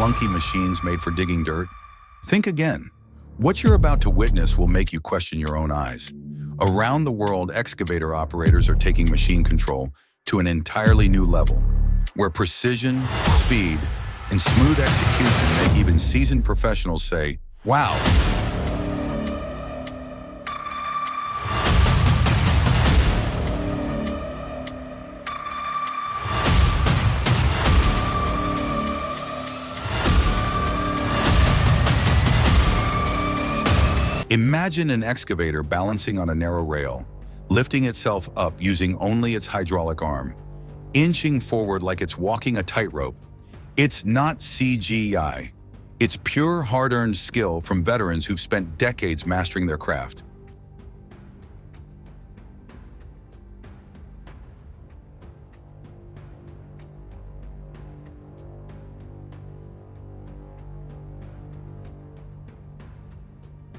clunky machines made for digging dirt? Think again. What you're about to witness will make you question your own eyes. Around the world, excavator operators are taking machine control to an entirely new level, where precision, speed, and smooth execution make even seasoned professionals say, "Wow." Imagine an excavator balancing on a narrow rail, lifting itself up using only its hydraulic arm, inching forward like it's walking a tightrope. It's not CGI. It's pure, hard-earned skill from veterans who've spent decades mastering their craft.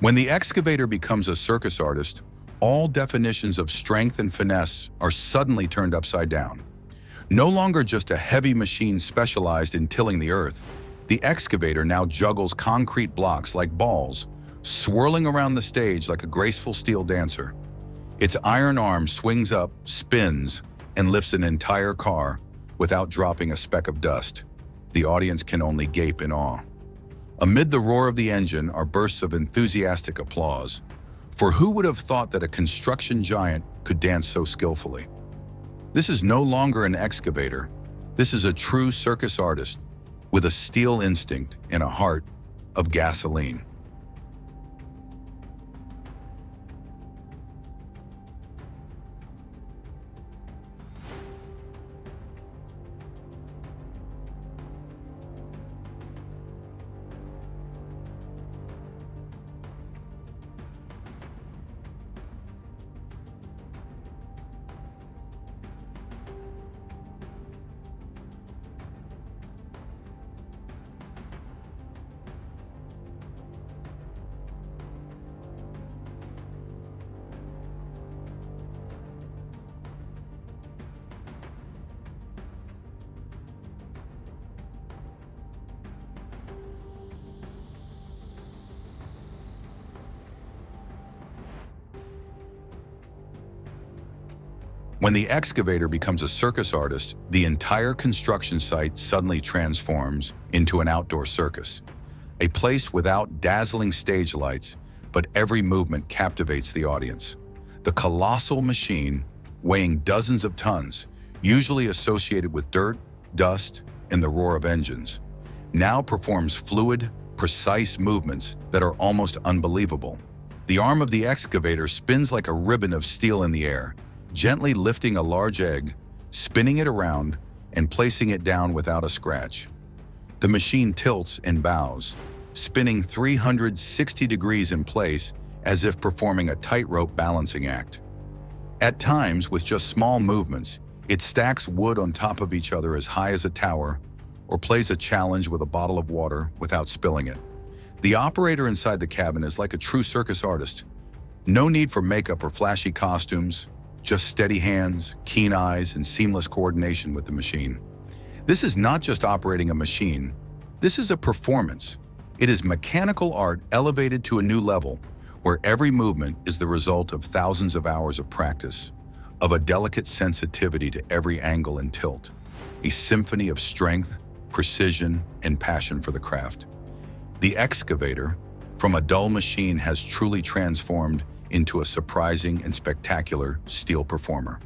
When the excavator becomes a circus artist, all definitions of strength and finesse are suddenly turned upside down. No longer just a heavy machine specialized in tilling the earth, the excavator now juggles concrete blocks like balls, swirling around the stage like a graceful steel dancer. Its iron arm swings up, spins, and lifts an entire car without dropping a speck of dust. The audience can only gape in awe. Amid the roar of the engine are bursts of enthusiastic applause, for who would have thought that a construction giant could dance so skillfully? This is no longer an excavator. This is a true circus artist with a steel instinct and a heart of gasoline. When the excavator becomes a circus artist, the entire construction site suddenly transforms into an outdoor circus. A place without dazzling stage lights, but every movement captivates the audience. The colossal machine, weighing dozens of tons, usually associated with dirt, dust, and the roar of engines, now performs fluid, precise movements that are almost unbelievable. The arm of the excavator spins like a ribbon of steel in the air, gently lifting a large egg, spinning it around, and placing it down without a scratch. The machine tilts and bows, spinning 360 degrees in place as if performing a tightrope balancing act. At times, with just small movements, it stacks wood on top of each other as high as a tower, or plays a challenge with a bottle of water without spilling it. The operator inside the cabin is like a true circus artist. No need for makeup or flashy costumes, just steady hands, keen eyes, and seamless coordination with the machine. This is not just operating a machine. This is a performance. It is mechanical art elevated to a new level, where every movement is the result of thousands of hours of practice, of a delicate sensitivity to every angle and tilt, a symphony of strength, precision, and passion for the craft. The excavator, from a dull machine, has truly transformed into a surprising and spectacular steel performer.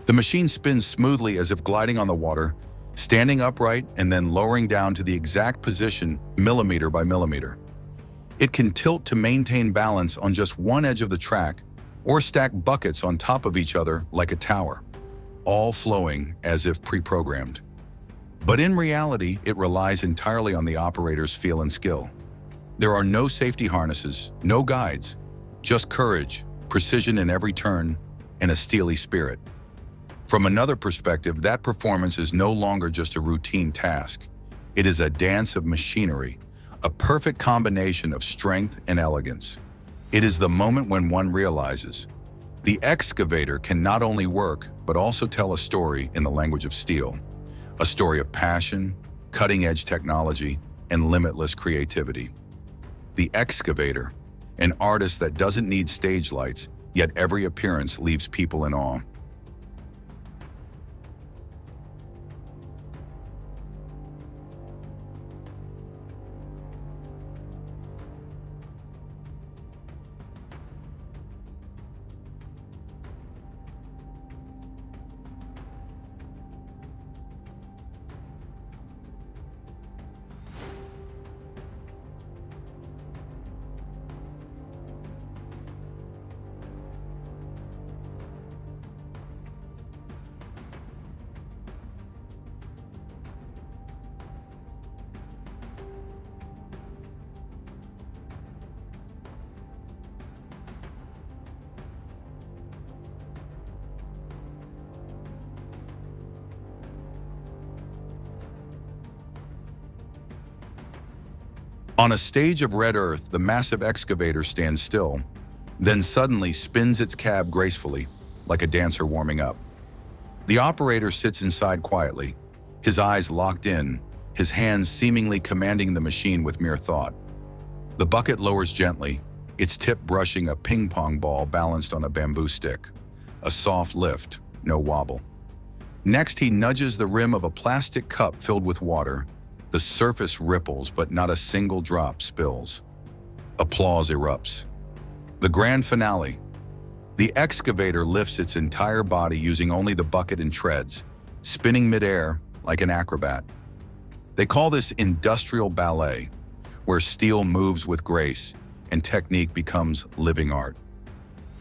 The machine spins smoothly as if gliding on the water, standing upright and then lowering down to the exact position millimeter by millimeter. It can tilt to maintain balance on just one edge of the track or stack buckets on top of each other like a tower, all flowing as if pre-programmed. But in reality, it relies entirely on the operator's feel and skill. There are no safety harnesses, no guides, just courage, precision in every turn, and a steely spirit. From another perspective, that performance is no longer just a routine task. It is a dance of machinery, a perfect combination of strength and elegance. It is the moment when one realizes the excavator can not only work, but also tell a story in the language of steel. A story of passion, cutting-edge technology, and limitless creativity. The excavator, an artist that doesn't need stage lights, yet every appearance leaves people in awe. On a stage of red earth, the massive excavator stands still, then suddenly spins its cab gracefully, like a dancer warming up. The operator sits inside quietly, his eyes locked in, his hands seemingly commanding the machine with mere thought. The bucket lowers gently, its tip brushing a ping-pong ball balanced on a bamboo stick. A soft lift, no wobble. Next, he nudges the rim of a plastic cup filled with water. The surface ripples, but not a single drop spills. Applause erupts. The grand finale. The excavator lifts its entire body using only the bucket and treads, spinning midair like an acrobat. They call this industrial ballet, where steel moves with grace and technique becomes living art.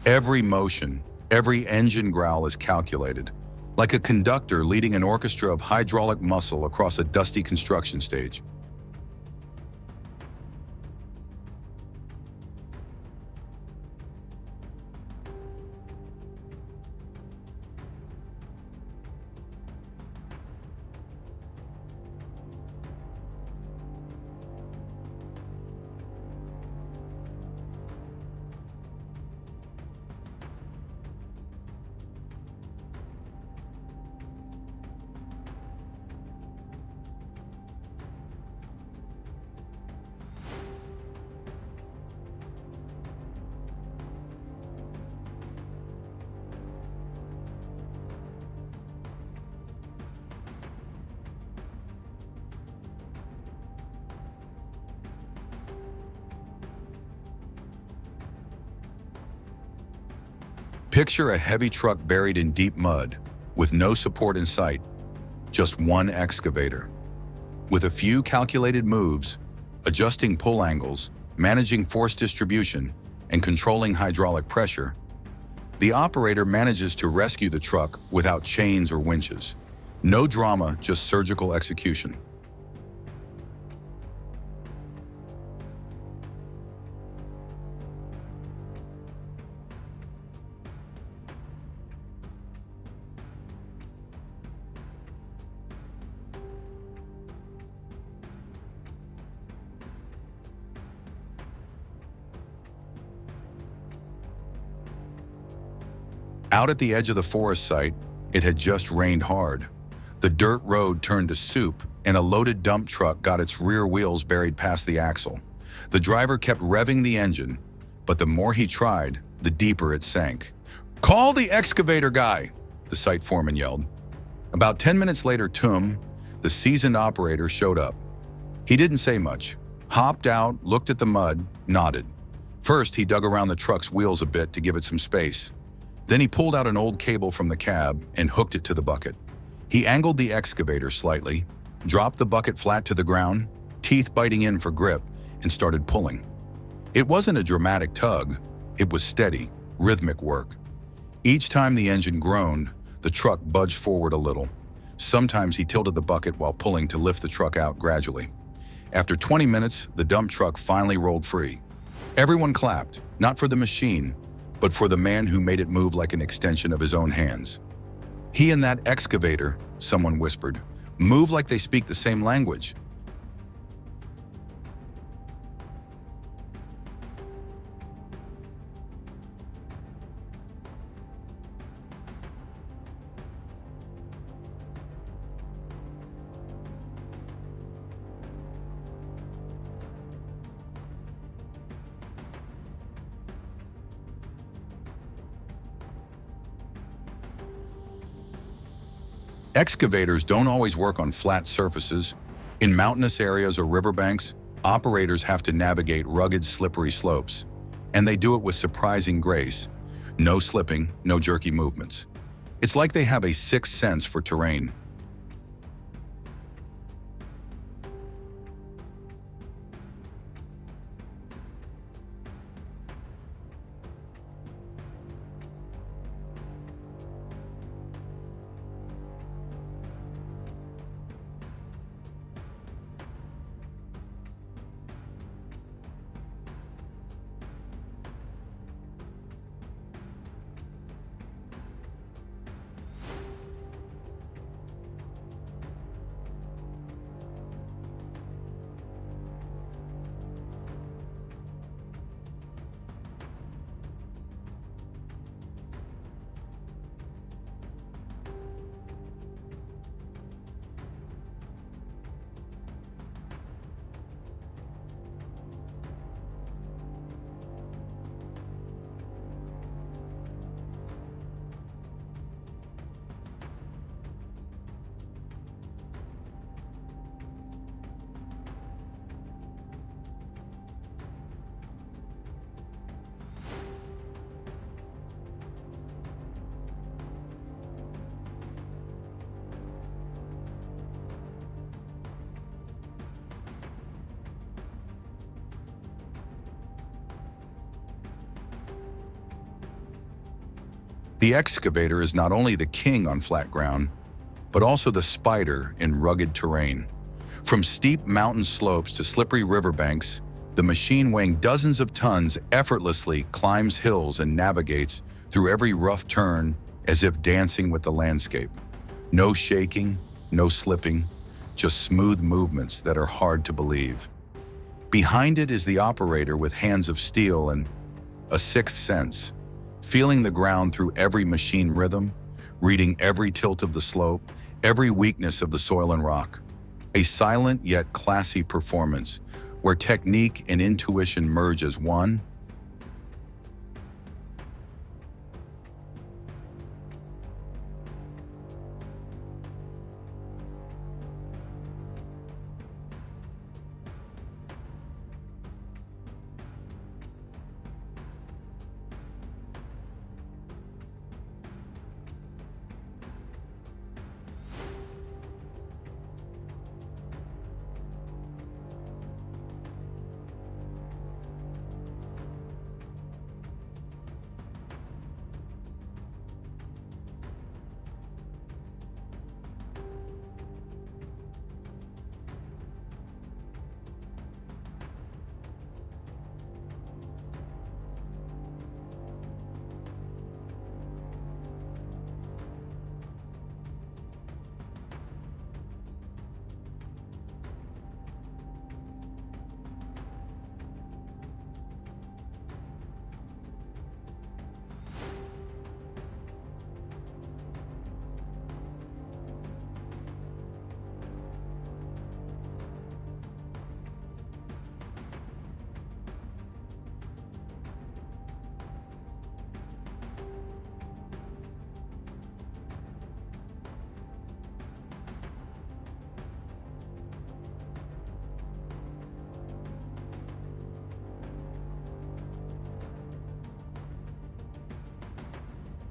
Every motion, every engine growl is calculated, like a conductor leading an orchestra of hydraulic muscle across a dusty construction stage. Picture a heavy truck buried in deep mud, with no support in sight, just one excavator. With a few calculated moves, adjusting pull angles, managing force distribution, and controlling hydraulic pressure, the operator manages to rescue the truck without chains or winches. No drama, just surgical execution. Out at the edge of the forest site, it had just rained hard. The dirt road turned to soup, and a loaded dump truck got its rear wheels buried past the axle. The driver kept revving the engine, but the more he tried, the deeper it sank. "Call the excavator guy," the site foreman yelled. About 10 minutes later, Tum, the seasoned operator, showed up. He didn't say much, hopped out, looked at the mud, nodded. First, he dug around the truck's wheels a bit to give it some space. Then he pulled out an old cable from the cab and hooked it to the bucket. He angled the excavator slightly, dropped the bucket flat to the ground, teeth biting in for grip, and started pulling. It wasn't a dramatic tug. It was steady, rhythmic work. Each time the engine groaned, the truck budged forward a little. Sometimes he tilted the bucket while pulling to lift the truck out gradually. After 20 minutes, the dump truck finally rolled free. Everyone clapped, not for the machine, but for the man who made it move like an extension of his own hands. He and that excavator, someone whispered, move like they speak the same language. Excavators don't always work on flat surfaces. In mountainous areas or riverbanks, operators have to navigate rugged, slippery slopes. And they do it with surprising grace. No slipping, no jerky movements. It's like they have a sixth sense for terrain. The excavator is not only the king on flat ground, but also the spider in rugged terrain. From steep mountain slopes to slippery riverbanks, the machine weighing dozens of tons effortlessly climbs hills and navigates through every rough turn as if dancing with the landscape. No shaking, no slipping, just smooth movements that are hard to believe. Behind it is the operator with hands of steel and a sixth sense, feeling the ground through every machine rhythm, reading every tilt of the slope, every weakness of the soil and rock. A silent yet classy performance where technique and intuition merge as one.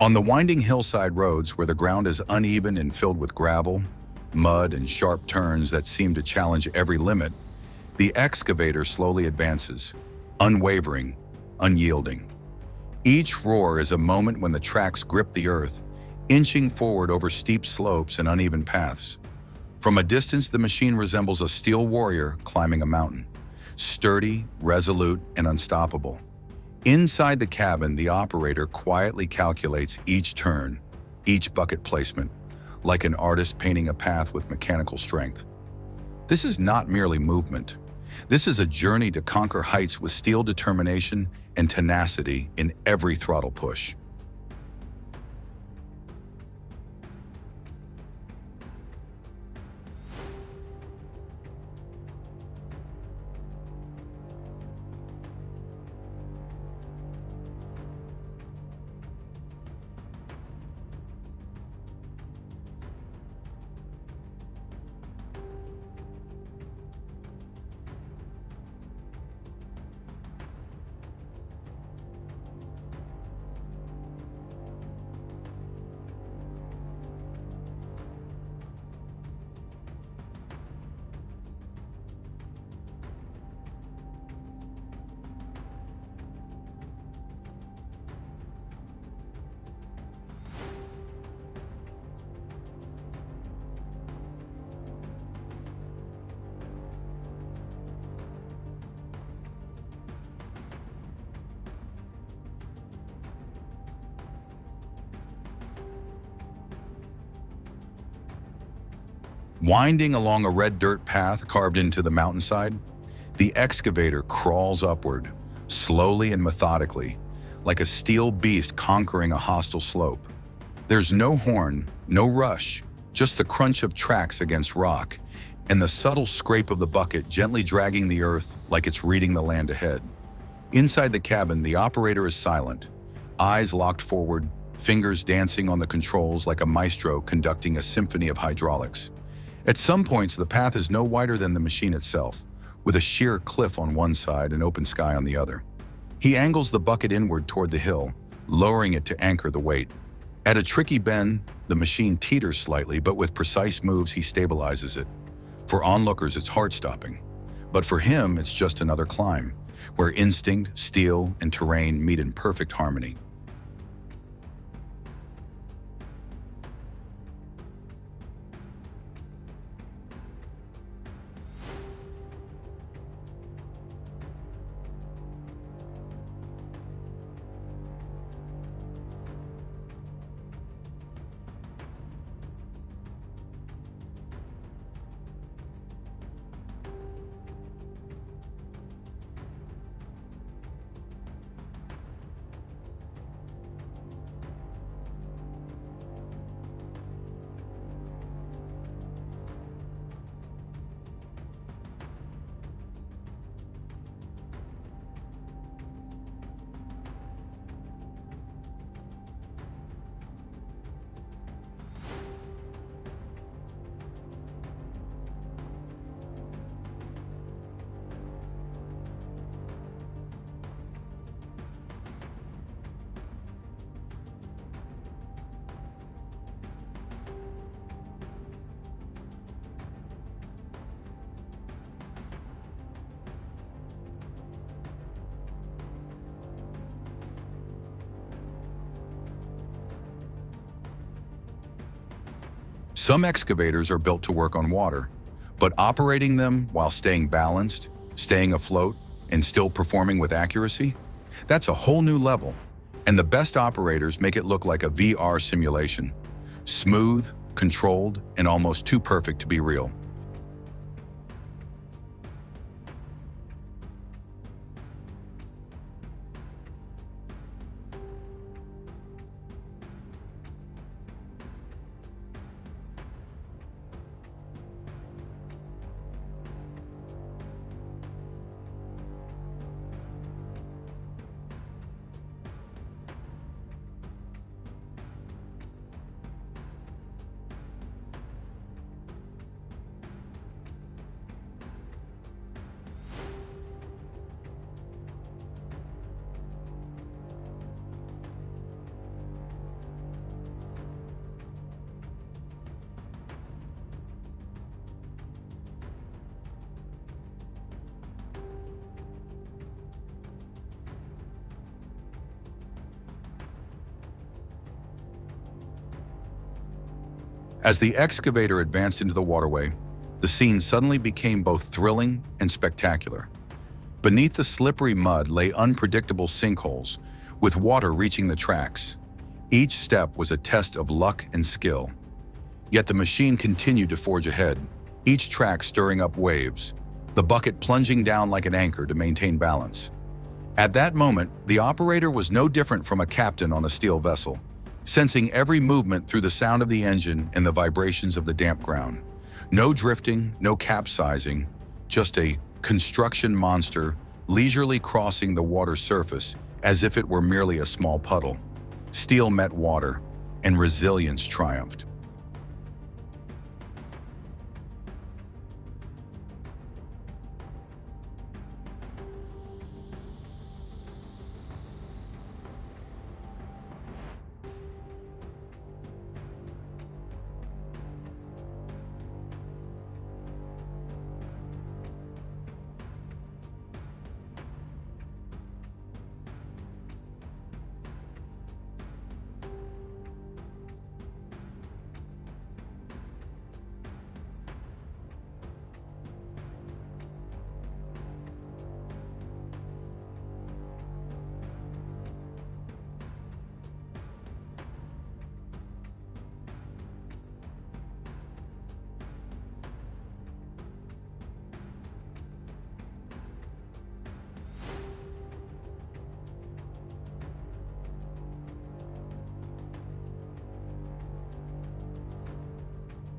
On the winding hillside roads where the ground is uneven and filled with gravel, mud, and sharp turns that seem to challenge every limit, the excavator slowly advances, unwavering, unyielding. Each roar is a moment when the tracks grip the earth, inching forward over steep slopes and uneven paths. From a distance, the machine resembles a steel warrior climbing a mountain, sturdy, resolute, and unstoppable. Inside the cabin, the operator quietly calculates each turn, each bucket placement, like an artist painting a path with mechanical strength. This is not merely movement. This is a journey to conquer heights with steel determination and tenacity in every throttle push. Winding along a red dirt path carved into the mountainside, the excavator crawls upward, slowly and methodically, like a steel beast conquering a hostile slope. There's no horn, no rush, just the crunch of tracks against rock, and the subtle scrape of the bucket gently dragging the earth like it's reading the land ahead. Inside the cabin, the operator is silent, eyes locked forward, fingers dancing on the controls like a maestro conducting a symphony of hydraulics. At some points, the path is no wider than the machine itself, with a sheer cliff on one side and open sky on the other. He angles the bucket inward toward the hill, lowering it to anchor the weight. At a tricky bend, the machine teeters slightly, but with precise moves, he stabilizes it. For onlookers, it's heart-stopping. But for him, it's just another climb, where instinct, steel, and terrain meet in perfect harmony. Some excavators are built to work on water, but operating them while staying balanced, staying afloat, and still performing with accuracy, that's a whole new level. And the best operators make it look like a VR simulation. Smooth, controlled, and almost too perfect to be real. As the excavator advanced into the waterway, the scene suddenly became both thrilling and spectacular. Beneath the slippery mud lay unpredictable sinkholes, with water reaching the tracks. Each step was a test of luck and skill. Yet the machine continued to forge ahead, each track stirring up waves, the bucket plunging down like an anchor to maintain balance. At that moment, the operator was no different from a captain on a steel vessel, sensing every movement through the sound of the engine and the vibrations of the damp ground. No drifting, no capsizing, just a construction monster leisurely crossing the water's surface as if it were merely a small puddle. Steel met water, and resilience triumphed.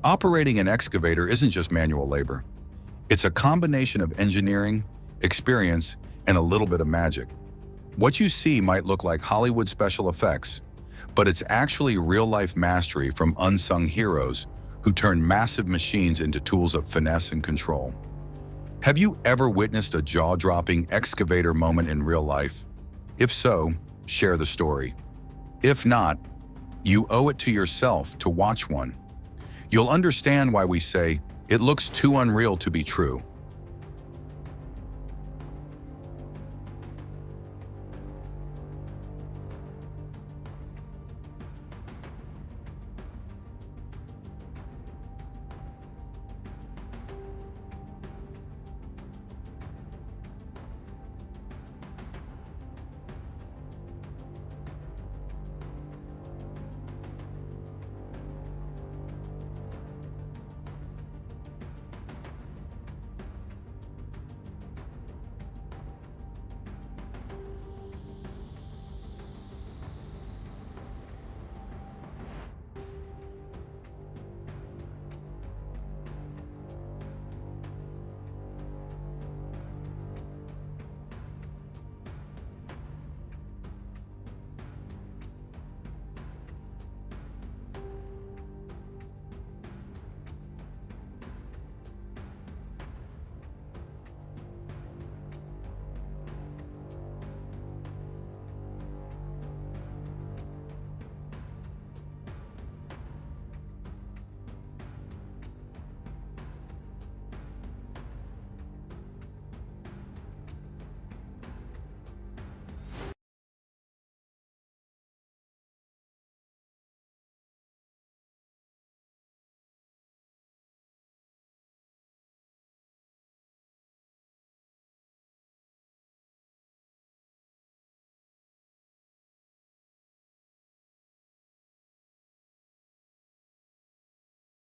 Operating an excavator isn't just manual labor. It's a combination of engineering, experience, and a little bit of magic. What you see might look like Hollywood special effects, but it's actually real-life mastery from unsung heroes who turn massive machines into tools of finesse and control. Have you ever witnessed a jaw-dropping excavator moment in real life? If so, share the story. If not, you owe it to yourself to watch one. You'll understand why we say, it looks too unreal to be true.